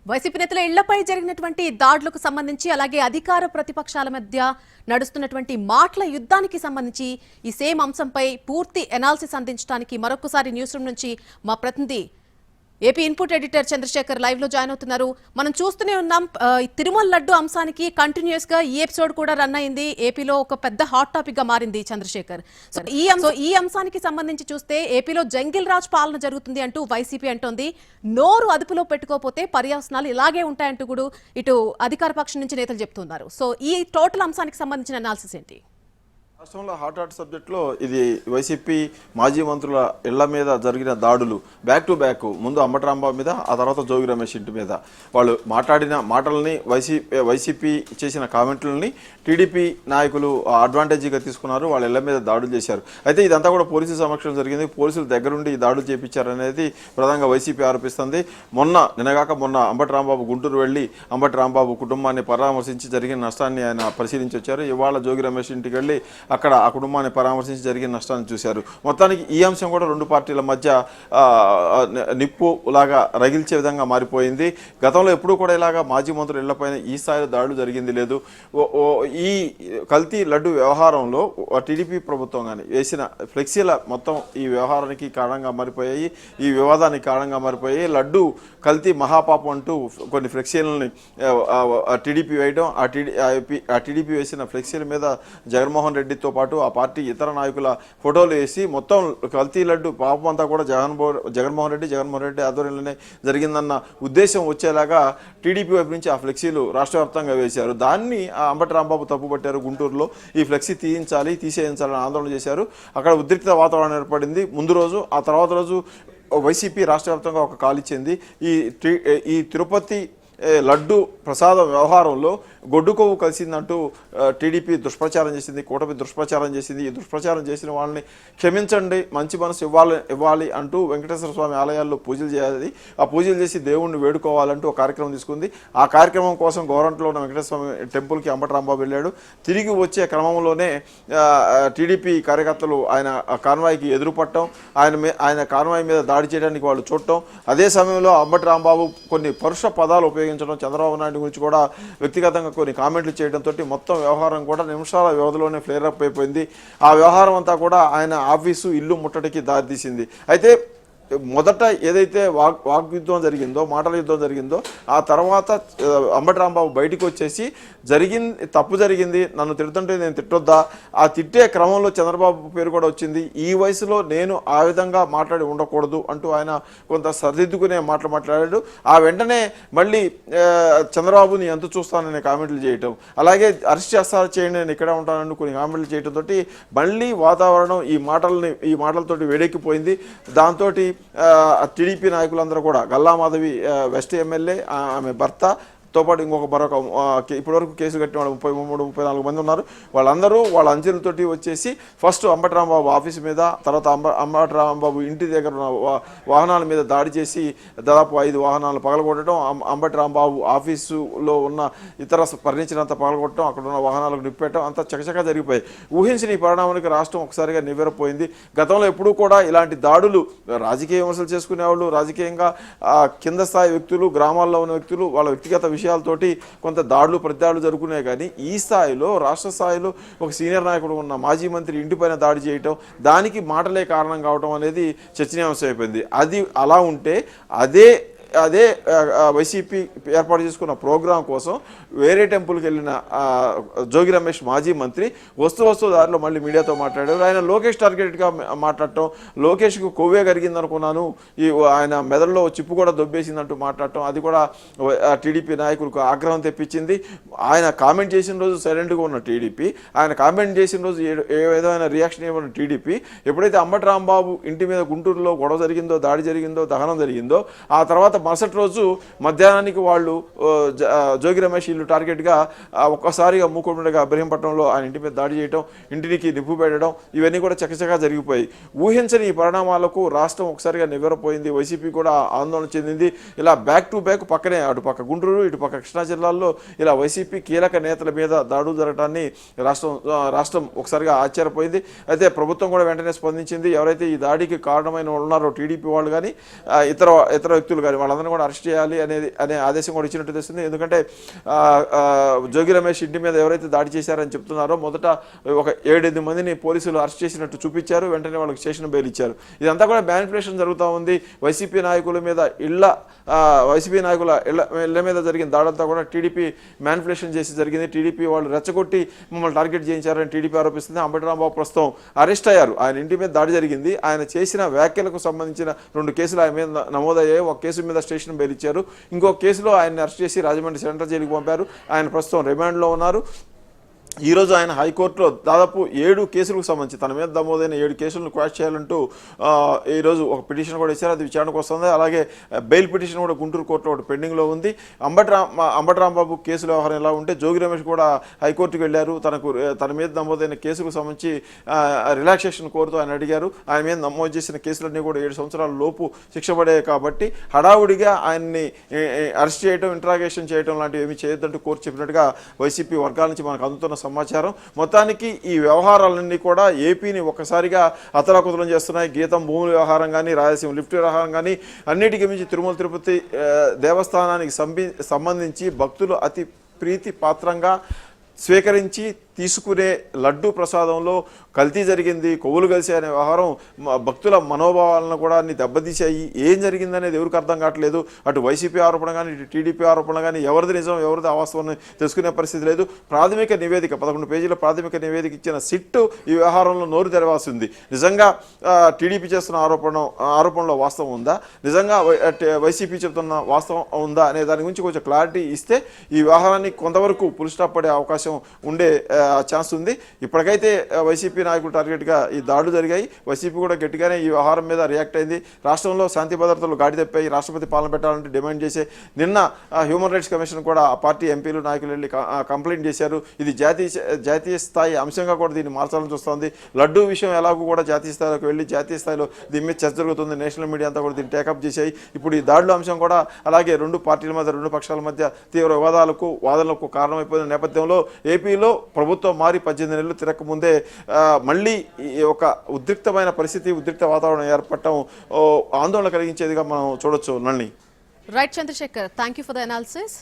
YCP నేతల ఇళ్లపై జరిగినటువంటి దాడులకు సంబంధించి అలాగే అధికార ప్రతిపక్షాల మధ్య నడుస్తున్నటువంటి మాటల యుద్ధానికి సంబంధించి ఈ సేమ్ అంశంపై పూర్తి అనాలిసిస్ అందించడానికి మరొకసారి న్యూస్ రూమ్ నుంచి మా ప్రతినిధి AP input editor Chandrasekhar live లో జాయిన్ అవుతున్నారు. మనం చూస్తూనే ఉన్నాం తిరుమల లడ్డు అంశానికి కంటిన్యూస్ గా ఈ ఎపిసోడ్ కూడా రన్ అయింది. ఏపీలో ఒక పెద్ద హాట్ టాపిక్ గా మారింది చంద్రశేఖర్. ఈ అంశానికి సంబంధించి చూస్తే ఏపీలో జంగిల్ రాజ్ పాలన జరుగుతుంది అంటూ వైసీపీ అంటోంది. నోరు అదుపులో పెట్టుకోకపోతే పర్యవసనాలు ఇలాగే ఉంటాయంటూ కూడా ఇటు అధికార పక్షం నుంచి నేతలు చెప్తున్నారు. సో ఈ టోటల్ అంశానికి సంబంధించిన అనాలిసిస్ ఏంటి? రాష్ట్రంలో హాట్ సబ్జెక్ట్లో ఇది వైసీపీ మాజీ మంత్రుల ఇళ్ల మీద జరిగిన దాడులు బ్యాక్ టు బ్యాక్. ముందు అంబటి రాంబాబు మీద, ఆ తర్వాత జోగి రమేష్ ఇంటి మీద వాళ్ళు మాట్లాడిన మాటలని, వైసీపీ చేసిన కామెంట్లని టీడీపీ నాయకులు అడ్వాంటేజీగా తీసుకున్నారు. వాళ్ళ ఇళ్ల మీద దాడులు చేశారు. అయితే ఇదంతా కూడా పోలీసుల సమక్షంలో జరిగింది. పోలీసులు దగ్గరుండి ఈ దాడులు చేయించారనేది ప్రధానంగా వైసీపీ ఆరోపిస్తుంది. నిన్నగాక మొన్న అంబటి రాంబాబు గుంటూరు వెళ్ళి అంబటి రాంబాబు కుటుంబాన్ని పరామర్శించి జరిగిన నష్టాన్ని ఆయన పరిశీలించి వచ్చారు. ఇవాళ జోగి రమేష్ ఇంటికి వెళ్ళి అక్కడ ఆ కుటుంబాన్ని పరామర్శించి జరిగిన నష్టాన్ని చూశారు. మొత్తానికి ఈ అంశం కూడా రెండు పార్టీల మధ్య నిప్పు లాగా రగిల్చే విధంగా మారిపోయింది. గతంలో ఎప్పుడూ కూడా ఇలాగా మాజీ మంత్రుల ఇళ్లపైన ఈ స్థాయిలో దాడులు జరిగింది లేదు. ఈ కల్తీ లడ్డు వ్యవహారంలో టీడీపీ ప్రభుత్వం కానీ వేసిన ఫ్లెక్సీల మొత్తం ఈ వ్యవహారానికి కారణంగా మారిపోయాయి, ఈ వివాదానికి కారణంగా మారిపోయాయి. లడ్డు కల్తీ మహాపాపం అంటూ కొన్ని ఫ్లెక్సీలని టీడీపీ వేయడం, ఆ టీడీపీ వేసిన ఫ్లెక్సీల మీద జగన్మోహన్ రెడ్డితో పాటు ఆ పార్టీ ఇతర నాయకుల ఫోటోలు వేసి మొత్తం కల్తీ లడ్డు పాపం అంతా కూడా జగన్మోహన్ రెడ్డి ఆధ్వర్యంలోనే జరిగిందన్న ఉద్దేశం వచ్చేలాగా టీడీపీ వైపు నుంచి ఆ ఫ్లెక్సీలు రాష్ట్ర వ్యాప్తంగా వేశారు. దాన్ని అంబటి రాంబాబు తప్పుపట్టారు. గుంటూరులో ఈ ఫ్లెక్సీ తీసేయించాలని ఆందోళన చేశారు. అక్కడ ఉద్రిక్త వాతావరణం ఏర్పడింది ముందు రోజు. ఆ తర్వాత రోజు వైసీపీ రాష్ట్ర వ్యాప్తంగా ఒక కాల్ ఇచ్చింది. ఈ తిరుపతి లడ్డు ప్రసాదం వ్యవహారంలో గొడ్డు కొవ్వు కలిసిందంటూ టీడీపీ దుష్ప్రచారం చేసింది, కూటమి దుష్ప్రచారం చేసింది. ఈ దుష్ప్రచారం చేసిన వాళ్ళని క్షమించండి, మంచి మనసు ఇవ్వాలి అంటూ వెంకటేశ్వర స్వామి ఆలయాల్లో పూజలు చేయాలి, ఆ పూజలు చేసి దేవుణ్ణి వేడుకోవాలంటూ ఒక కార్యక్రమం తీసుకుంది. ఆ కార్యక్రమం కోసం గవర్నమెంట్లో ఉన్న వెంకటేశ్వర స్వామి టెంపుల్కి అంబటి రాంబాబు వెళ్ళాడు. తిరిగి వచ్చే క్రమంలోనే టీడీపీ కార్యకర్తలు ఆయన కాన్వాయ్కి ఎదురుపట్టడం, ఆయన కాన్వాయ్ మీద దాడి చేయడానికి వాళ్ళు చూడటం. అదే సమయంలో అంబటి రాంబాబు కొన్ని పరుష పదాలు ఉపయోగించడం, చంద్రబాబు నాయుడు గురించి కూడా వ్యక్తిగతంగా కొన్ని కామెంట్లు చేయడంతో మొత్తం వ్యవహారం కూడా నిమిషాల వ్యవధిలోనే ఫ్లేర్ అప్ అయిపోయింది. ఆ వ్యవహారం అంతా కూడా ఆయన ఆఫీసు, ఇల్లు ముట్టడికి దారితీసింది. అయితే మొదట ఏదైతే వాగ్యుద్ధం జరిగిందో, మాటల యుద్ధం జరిగిందో, ఆ తర్వాత అంబటి రాంబాబు బయటకు వచ్చేసి తప్పు జరిగింది, నన్ను తిడుతుంటే నేను తిట్టొద్దా, ఆ తిట్టే క్రమంలో చంద్రబాబు పేరు కూడా వచ్చింది. ఈ వయసులో నేను ఆ విధంగా మాట్లాడి ఉండకూడదు అంటూ ఆయన కొంత సరిదిద్దుకునే మాట్లాడాడు. ఆ వెంటనే మళ్ళీ చంద్రబాబుని ఎంత చూస్తానని కామెంట్లు చేయటం, అలాగే అరెస్ట్ చేయండి నేను ఇక్కడే ఉంటానని కొన్ని కామెంట్లు చేయడంతో మళ్ళీ వాతావరణం ఈ మాటలతోటి వేడెక్కిపోయింది. దాంతో టీడీపీ నాయకులందరూ కూడా గల్లా మాధవి వెస్ట్ ఎమ్మెల్యే, ఆమె భర్తతో పాటు మరొక ఇప్పటివరకు కేసు కట్టిన వాళ్ళు 33-34 మంది ఉన్నారు. వాళ్ళందరూ వాళ్ళ అంచెలతోటి వచ్చేసి ఫస్ట్ అంబటి రాంబాబు ఆఫీసు మీద, తర్వాత అంబటి రాంబాబు ఇంటి దగ్గర ఉన్న వాహనాల మీద దాడి చేసి దాదాపు 5 వాహనాలు పగలగొట్టడం, అంబటి రాంబాబు ఆఫీసులో ఉన్న ఇతర ఫర్నిచర్ అంతా పగలగొట్టడం, అక్కడ ఉన్న వాహనాలకు నిప్పెట్టడం అంతా చకచకా జరిగిపోయాయి. ఊహించిన ఈ పరిణామానికి రాష్ట్రం ఒకసారిగా నివ్వెరపోయింది. గతంలో ఎప్పుడూ కూడా ఇలాంటి దాడులు రాజకీయ విమర్శలు చేసుకునేవాళ్ళు, రాజకీయంగా కింద స్థాయి వ్యక్తులు, గ్రామాల్లో ఉన్న వ్యక్తులు వాళ్ళ వ్యక్తిగత విషయాలతోటి కొంత దాడులు ప్రతిదాడులు జరుగుతున్నాయి. కానీ ఈ స్థాయిలో, రాష్ట్ర స్థాయిలో ఒక సీనియర్ నాయకుడు ఉన్న మాజీ మంత్రి ఇంటిపైన దాడి చేయటం, దానికి మాటలే కారణం కావటం అనేది చర్చనీయాంశం అయిపోయింది. అది అలా ఉంటే అదే వైసీపీ ఏర్పాటు చేసుకున్న ప్రోగ్రాం కోసం వేరే టెంపుల్కి వెళ్ళిన జోగి రమేష్ మాజీ మంత్రి వస్తూ దారిలో మళ్ళీ మీడియాతో మాట్లాడారు. ఆయన లోకేష్ టార్గెట్గా మాట్లాడటం, లోకేష్కు కొవ్వే కరిగింది అనుకున్నాను, ఆయన మెదడులో చిప్పు కూడా దొబ్బేసిందంటూ మాట్లాడటం, అది కూడా టీడీపీ నాయకులకు ఆగ్రహం తెప్పించింది. ఆయన కామెంట్ చేసిన రోజు సైలెంట్గా ఉన్న టీడీపీ, ఆయన కామెంట్ చేసిన రోజు ఏ విధమైన రియాక్షన్ ఇవ్వని టీడీపీ, ఎప్పుడైతే అంబటి రాంబాబు ఇంటి మీద గుంటూరులో గొడవ జరిగిందో, దాడి జరిగిందో, దహనం జరిగిందో, ఆ తర్వాత మరుసటి రోజు మధ్యాహ్నానికి వాళ్ళు జోగి రమేష్ ఇల్లు టార్గెట్గా ఒక్కసారిగా మూకుడుగా ఇబ్రహీంపట్నంలో ఆయన ఇంటి మీద దాడి చేయడం, ఇంటికి నిప్పు పెట్టడం, ఇవన్నీ కూడా చకచకా జరిగిపోయాయి. ఊహించని ఈ పరిణామాలకు రాష్ట్రం ఒకసారిగా నివ్వెరపోయింది. వైసీపీ కూడా ఆందోళన చెందింది. ఇలా బ్యాక్ టు బ్యాక్ పక్కనే అటుపక్క గుంటూరు, ఇటుపక్క కృష్ణా జిల్లాల్లో ఇలా వైసీపీ కీలక నేతల మీద దాడులు జరగడాన్ని రాష్ట్రం ఒకసారిగా ఆశ్చర్యపోయింది. అయితే ప్రభుత్వం కూడా వెంటనే స్పందించింది. ఎవరైతే ఈ దాడికి కారణమైన ఉన్నారో టీడీపీ వాళ్ళు కానీ ఇతర వ్యక్తులు కానీ వాళ్ళందరినీ కూడా అరెస్ట్ చేయాలి అనే ఆదేశం కూడా ఇచ్చినట్టు తెలుస్తుంది. ఎందుకంటే జోగి రమేష్ ఇంటి మీద ఎవరైతే దాడి చేశారని చెప్తున్నారో మొదట ఒక 7-8 మందిని పోలీసులు అరెస్ట్ చేసినట్టు చూపించారు, వెంటనే వాళ్ళకి స్టేషన్ బెయిల్ ఇచ్చారు. ఇదంతా కూడా మ్యానిపులేషన్ జరుగుతూ ఉంది. వైసీపీ నాయకుల మీద ఇళ్ల మీద జరిగిన దాడంతా కూడా టీడీపీ మ్యానిపులేషన్ చేసి జరిగింది. టీడీపీ వాళ్ళు రెచ్చగొట్టి మమ్మల్ని టార్గెట్ చేయించారని టీడీపీ ఆరోపిస్తుంది. అంబటి రాంబాబు ప్రస్తుతం అరెస్ట్ అయ్యారు. ఆయన ఇంటి మీద దాడి జరిగింది. ఆయన చేసిన వ్యాఖ్యలకు సంబంధించిన 2 కేసులు ఆయన మీద నమోదయ్యాయి. ఒక కేసు మీద స్టేషన్ బెయిల్ ఇచ్చారు. ఇంకో కేసులో ఆయన్ని అరెస్ట్ చేసి రాజమండ్రి సెంట్రల్ జైలుకి పంపారు. ఆయన ప్రస్తుతం రిమాండ్లో ఉన్నారు. ఈరోజు ఆయన హైకోర్టులో దాదాపు 7 కేసులకు సంబంధించి తన మీద నమోదైన 7 కేసులను క్వాష్ చేయాలంటూ ఈరోజు ఒక పిటిషన్ కూడా ఇచ్చారు. అది విచారణకు వస్తుంది. అలాగే బెయిల్ పిటిషన్ కూడా గుంటూరు కోర్టులో ఒకటి పెండింగ్లో ఉంది. అంబటి రాంబాబు కేసుల వ్యవహారం ఎలా ఉంటే జోగి రమేష్ కూడా హైకోర్టుకు వెళ్ళారు. తన మీద నమోదైన కేసులకు సంబంధించి రిలాక్సేషన్ కోరుతూ ఆయన అడిగారు. ఆయన మీద నమోదు చేసిన కేసులన్నీ కూడా 7 సంవత్సరాల లోపు శిక్ష పడాయి కాబట్టి హడావుడిగా ఆయన్ని అరెస్ట్ చేయడం, ఇంట్రాగేషన్ చేయడం లాంటివి ఏమీ చేయొద్దంటూ కోర్టు చెప్పినట్టుగా వైసీపీ వర్గాల నుంచి మనకు అందుతున్న సమాచారం. మొత్తానికి ఈ వ్యవహారాలన్నీ కూడా ఏపీని ఒక్కసారిగా అతలాకుతలం చేస్తున్నాయి. గీతం భూముల వ్యవహారం కానీ, రాయలసీమ లిఫ్ట్ వ్యవహారం కానీ, అన్నిటికీ మించి తిరుమల తిరుపతి దేవస్థానానికి సంబంధించి భక్తులు అతి ప్రీతి పాత్రంగా స్వీకరించి తీసుకునే లడ్డు ప్రసాదంలో కల్తీ జరిగింది, కొవ్వులు కలిసి అనే వ్యవహారం భక్తుల మనోభావాలను కూడా అన్ని దెబ్బతీసాయి. ఏం జరిగిందనేది ఎవరికి అర్థం కావట్లేదు. అటు వైసీపీ ఆరోపణ కానీ, ఇటు టీడీపీ ఆరోపణ కానీ ఎవరిది నిజం ఎవరిది అవాస్తవం తెలుసుకునే పరిస్థితి లేదు. ప్రాథమిక నివేదిక 11 పేజీల ప్రాథమిక నివేదిక ఇచ్చిన సిట్టు ఈ వ్యవహారంలో నోరు తెరవాల్సి ఉంది. నిజంగా టీడీపీ చేస్తున్న ఆరోపణలో వాస్తవం ఉందా, నిజంగా వైసీపీ చెబుతున్న వాస్తవం ఉందా అనే దాని గురించి కొంచెం క్లారిటీ ఇస్తే ఈ వ్యవహారానికి కొంతవరకు ఫుల్ స్టాప్ పడే అవకాశం ఉండే ఛాన్స్ ఉంది. ఇప్పటికైతే వైసీపీ నాయకులు టార్గెట్గా ఈ దాడులు జరిగాయి. వైసీపీ కూడా గట్టిగానే ఈ వ్యవహారం మీద రియాక్ట్ అయింది. రాష్ట్రంలో శాంతి భద్రతలు గాడి తప్పాయి, రాష్ట్రపతి పాలన పెట్టాలంటే డిమాండ్ చేసే నిన్న హ్యూమన్ రైట్స్ కమిషన్ కూడా ఆ పార్టీ ఎంపీలు నాయకులు వెళ్ళి కంప్లైంట్ చేశారు. ఇది జాతీయ స్థాయి అంశంగా కూడా దీన్ని మార్చాలని చూస్తోంది. లడ్డూ విషయం ఎలాగో కూడా జాతీయ స్థాయిలోకి వెళ్ళి జాతీయ స్థాయిలో దీని మీద చర్చ జరుగుతుంది. నేషనల్ మీడియా అంతా కూడా దీన్ని టేకప్ చేశాయి. ఇప్పుడు ఈ దాడుల అంశం కూడా అలాగే 2 పార్టీల మధ్య, 2 పక్షాల మధ్య తీవ్ర వాదనలకు కారణమైపోయిన నేపథ్యంలో ఏపీలో ప్రభుత్వం మారి 18 నెలలు తిరగకముందే మళ్ళీ ఒక ఉద్రిక్తమైన పరిస్థితి, ఉద్రిక్త వాతావరణం ఏర్పడటం ఆందోళన కలిగించేదిగా మనం చూడొచ్చు. Nalini. Right Chandrasekhar, thank you for the analysis.